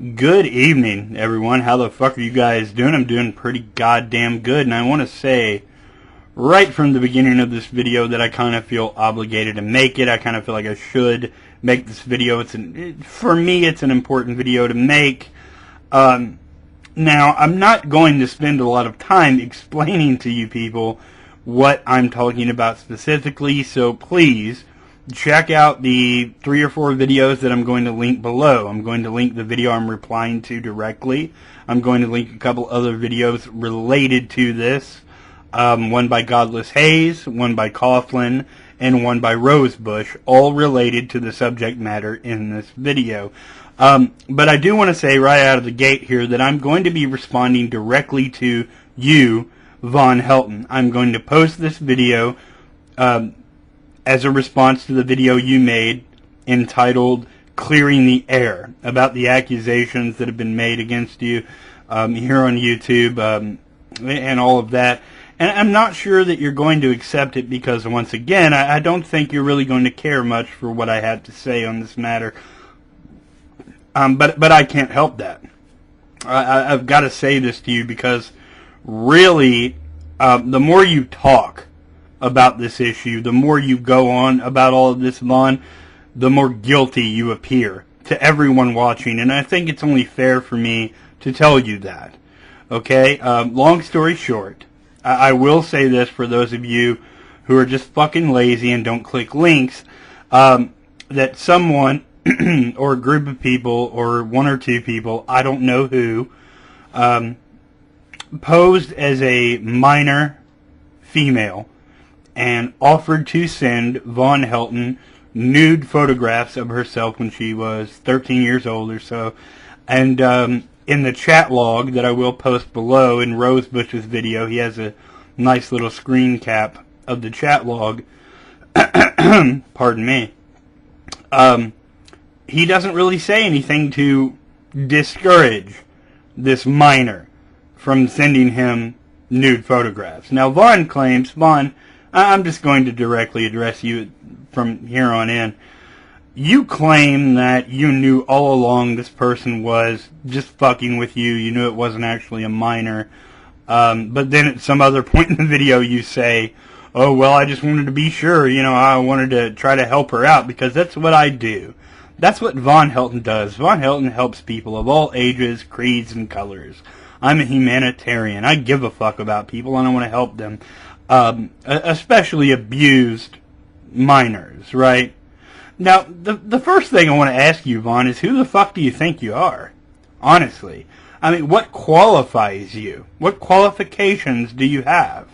Good evening, everyone. How the fuck are you guys doing? I'm doing pretty goddamn good, and I want to say right from the beginning of this video that I kind of feel obligated to make it. I kind of feel like I should make this video. For me, it's an important video to make. Now, I'm not going to spend a lot of time explaining to you people what I'm talking about specifically, so please check out the 3 or 4 videos that I'm going to link below. I'm going to link the video I'm replying to directly. I'm going to link a couple other videos related to this. One by Godless Hayes, one by Coughlin, and one by Rosebush, all related to the subject matter in this video. But I do want to say right out of the gate here that I'm going to be responding directly to you, VonHelton. I'm going to post this video as a response to the video you made entitled Clearing the Air, about the accusations that have been made against you here on YouTube and all of that. And I'm not sure that you're going to accept it because, once again, I don't think you're really going to care much for what I have to say on this matter. But I can't help that. I've got to say this to you because, really, the more you talk about this issue, the more you go on about all of this, Vaughn, the more guilty you appear to everyone watching. And I think it's only fair for me to tell you that. Okay? Long story short, I will say this for those of you who are just fucking lazy and don't click links, that someone or a group of people or 1 or 2 people, I don't know who, posed as a minor female and offered to send VonHelton nude photographs of herself when she was 13 years old or so. And in the chat log that I will post below in Rosebush's video, he has a nice little screen cap of the chat log. Pardon me. He doesn't really say anything to discourage this minor from sending him nude photographs. Now, Vaughn claims, Vaughn, I'm just going to directly address you from here on in. You claim that you knew all along this person was just fucking with you. You knew it wasn't actually a minor. But then at some other point in the video you say, oh, well, I just wanted to be sure. You know, I wanted to try to help her out because that's what I do. That's what VonHelton does. VonHelton helps people of all ages, creeds, and colors. I'm a humanitarian. I give a fuck about people and I want to help them. Especially abused minors, right? Now, the first thing I want to ask you, Vaughn, is who the fuck do you think you are? Honestly. I mean, what qualifies you? What qualifications do you have?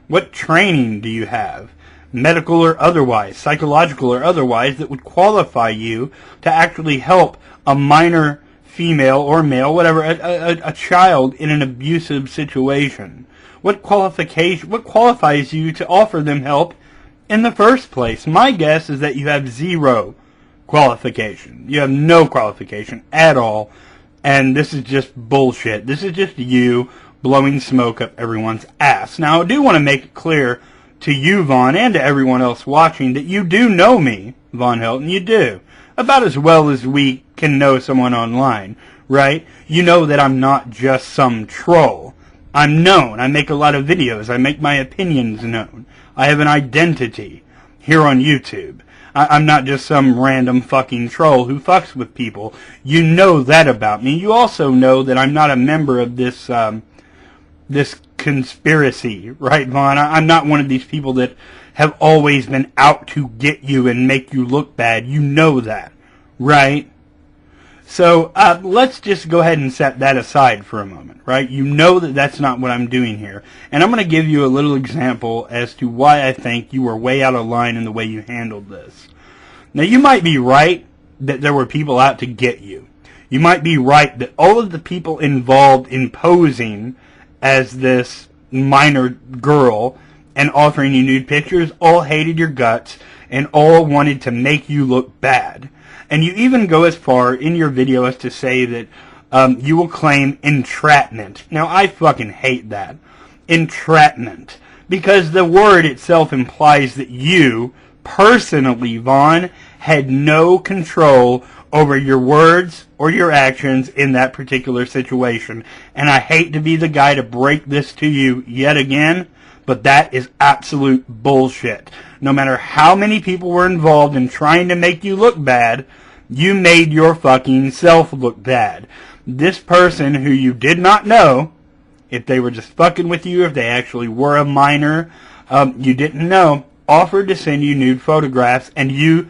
What training do you have? Medical or otherwise, psychological or otherwise, that would qualify you to actually help a minor female or male, whatever, a child in an abusive situation? What qualifies you to offer them help in the first place? My guess is that you have 0 qualification. You have no qualification at all, and this is just bullshit. This is just you blowing smoke up everyone's ass. Now, I do want to make it clear to you, Vaughn, and to everyone else watching that you do know me, VonHelton. You do. About as well as we can know someone online, right? You know that I'm not just some troll. I'm known. I make a lot of videos. I make my opinions known. I have an identity here on YouTube. I'm not just some random fucking troll who fucks with people. You know that about me. You also know that I'm not a member of this this conspiracy, right, Vaughn? I'm not one of these people that have always been out to get you and make you look bad. You know that, right? So let's just go ahead and set that aside for a moment, right? You know that that's not what I'm doing here. And I'm going to give you a little example as to why I think you were way out of line in the way you handled this. Now, you might be right that there were people out to get you. You might be right that all of the people involved in posing as this minor girl and offering you nude pictures all hated your guts and all wanted to make you look bad. And you even go as far in your video as to say that you will claim entrapment. Now, I fucking hate that. Entrapment. Because the word itself implies that you, personally, Vaughn, had no control over your words or your actions in that particular situation. And I hate to be the guy to break this to you yet again, but that is absolute bullshit. No matter how many people were involved in trying to make you look bad, you made your fucking self look bad. This person who you did not know, if they were just fucking with you, if they actually were a minor, you didn't know, offered to send you nude photographs, and you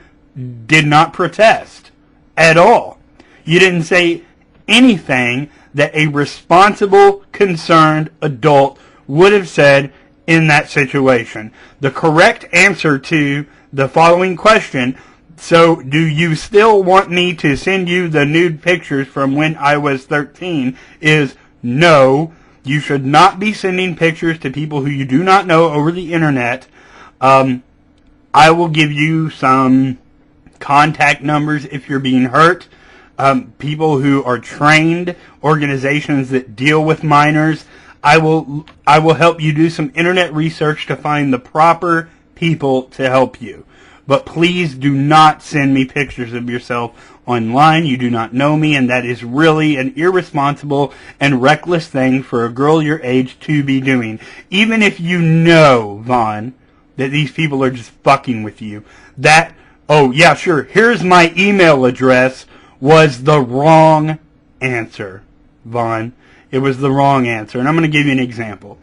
did not protest at all. You didn't say anything that a responsible, concerned adult would have said in that situation. The correct answer to the following question, so do you still want me to send you the nude pictures from when I was 13, is no. You should not be sending pictures to people who you do not know over the internet. I will give you some contact numbers if you're being hurt. People who are trained, organizations that deal with minors. I will help you do some internet research to find the proper people to help you. But please do not send me pictures of yourself online. You do not know me, and that is really an irresponsible and reckless thing for a girl your age to be doing. Even if you know, Vaughn, that these people are just fucking with you. That, oh yeah, sure, here's my email address, was the wrong answer, Vaughn. It was the wrong answer. And I'm going to give you an example.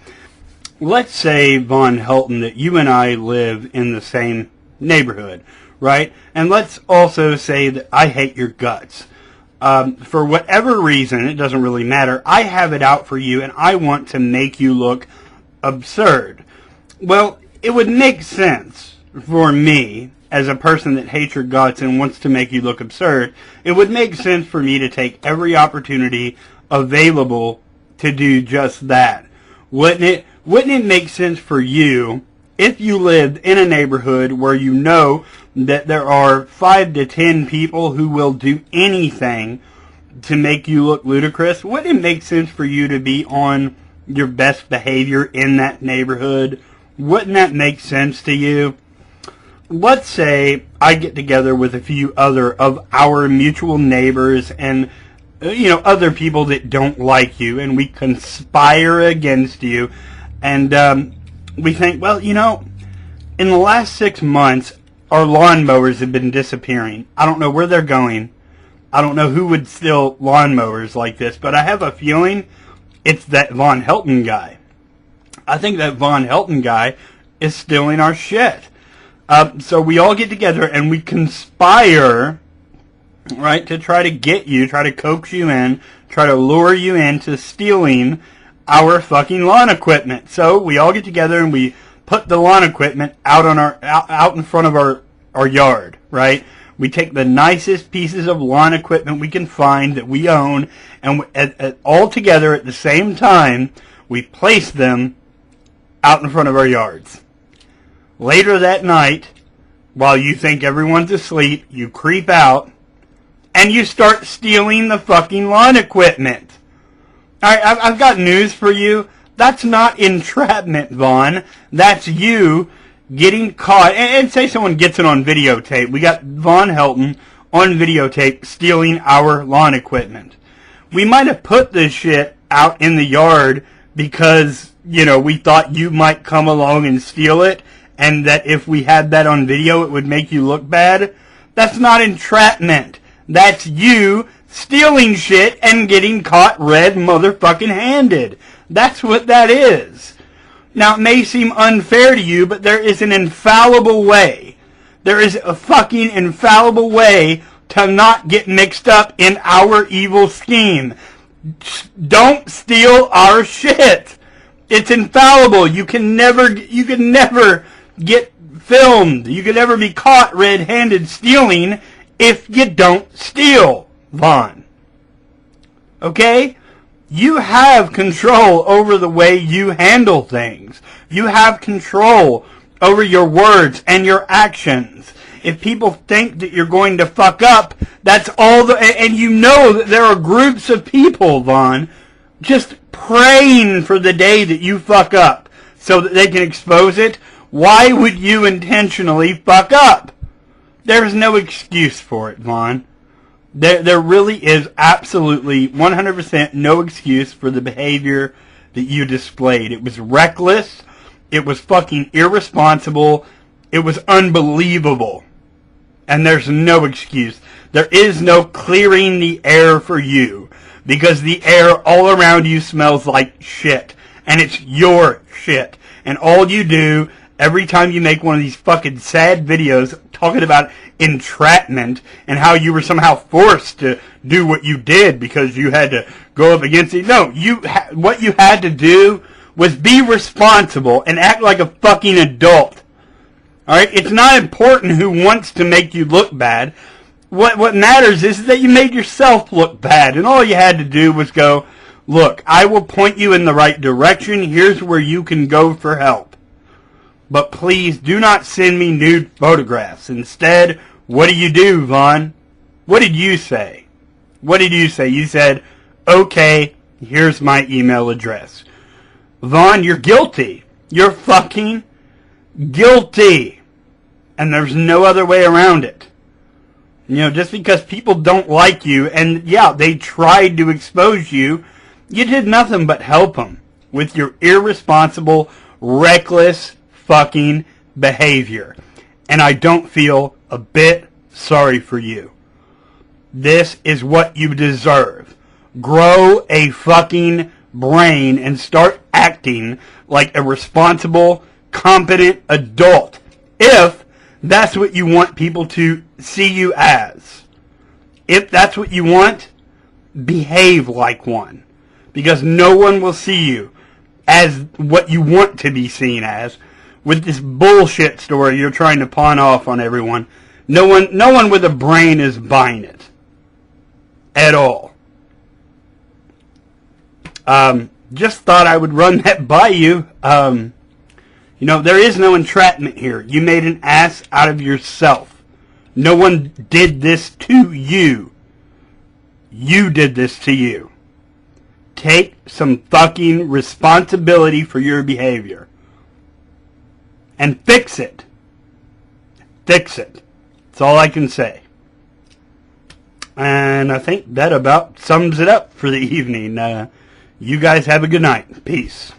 Let's say, VonHelton, that you and I live in the same neighborhood, right? And let's also say that I hate your guts. For whatever reason, it doesn't really matter, I have it out for you and I want to make you look absurd. Well, it would make sense for me, as a person that hates your guts and wants to make you look absurd, it would make sense for me to take every opportunity available to do just that. Wouldn't it make sense for you if you lived in a neighborhood where you know that there are 5 to 10 people who will do anything to make you look ludicrous? Wouldn't it make sense for you to be on your best behavior in that neighborhood? Wouldn't that make sense to you? Let's say I get together with a few other of our mutual neighbors and other people that don't like you, and we conspire against you, and we think, well, in the last 6 months, our lawnmowers have been disappearing. I don't know where they're going. I don't know who would steal lawnmowers like this, but I have a feeling it's that VonHelton guy. I think that VonHelton guy is stealing our shit. So we all get together and we conspire, right, to try to get you, try to coax you in, try to lure you into stealing our fucking lawn equipment. So we all get together and we put the lawn equipment out in front of our yard, right? We take the nicest pieces of lawn equipment we can find that we own, and all together at the same time, we place them out in front of our yards. Later that night, while you think everyone's asleep, you creep out and you start stealing the fucking lawn equipment. Alright, I've got news for you. That's not entrapment, Vaughn. That's you getting caught. And say someone gets it on videotape. We got VonHelton on videotape stealing our lawn equipment. We might have put this shit out in the yard because, we thought you might come along and steal it, and that if we had that on video, it would make you look bad. That's not entrapment. That's you stealing shit and getting caught red motherfucking handed. That's what that is. Now, it may seem unfair to you, but there is an infallible way. There is a fucking infallible way to not get mixed up in our evil scheme. Don't steal our shit. It's infallible. You can never get filmed. You can never be caught red-handed stealing if you don't steal, Vaughn. Okay? You have control over the way you handle things. You have control over your words and your actions. If people think that you're going to fuck up, that's all and you know that there are groups of people, Vaughn, just praying for the day that you fuck up so that they can expose it. Why would you intentionally fuck up? There's no excuse for it, Vaughn. There really is absolutely 100% no excuse for the behavior that you displayed. It was reckless. It was fucking irresponsible. It was unbelievable. And there's no excuse. There is no clearing the air for you. Because the air all around you smells like shit. And it's your shit. And all you do every time you make one of these fucking sad videos talking about entrapment and how you were somehow forced to do what you did because you had to go up against it. No, what you had to do was be responsible and act like a fucking adult. Alright? It's not important who wants to make you look bad. What matters is that you made yourself look bad. And all you had to do was go, look, I will point you in the right direction. Here's where you can go for help. But please do not send me nude photographs. Instead, what do, Von? What did you say? What did you say? You said, okay, here's my email address. Von, you're guilty. You're fucking guilty. And there's no other way around it. You know, just because people don't like you, and yeah, they tried to expose you, you did nothing but help them with your irresponsible, reckless fucking behavior. And I don't feel a bit sorry for you. This is what you deserve. Grow a fucking brain and start acting like a responsible, competent adult. If that's what you want people to see you as. If that's what you want, behave like one. Because no one will see you as what you want to be seen as with this bullshit story you're trying to pawn off on everyone. No one with a brain is buying it. At all. Just thought I would run that by you. You know, there is no entrapment here. You made an ass out of yourself. No one did this to you. You did this to you. Take some fucking responsibility for your behavior. And fix it. Fix it. That's all I can say. And I think that about sums it up for the evening. You guys have a good night. Peace.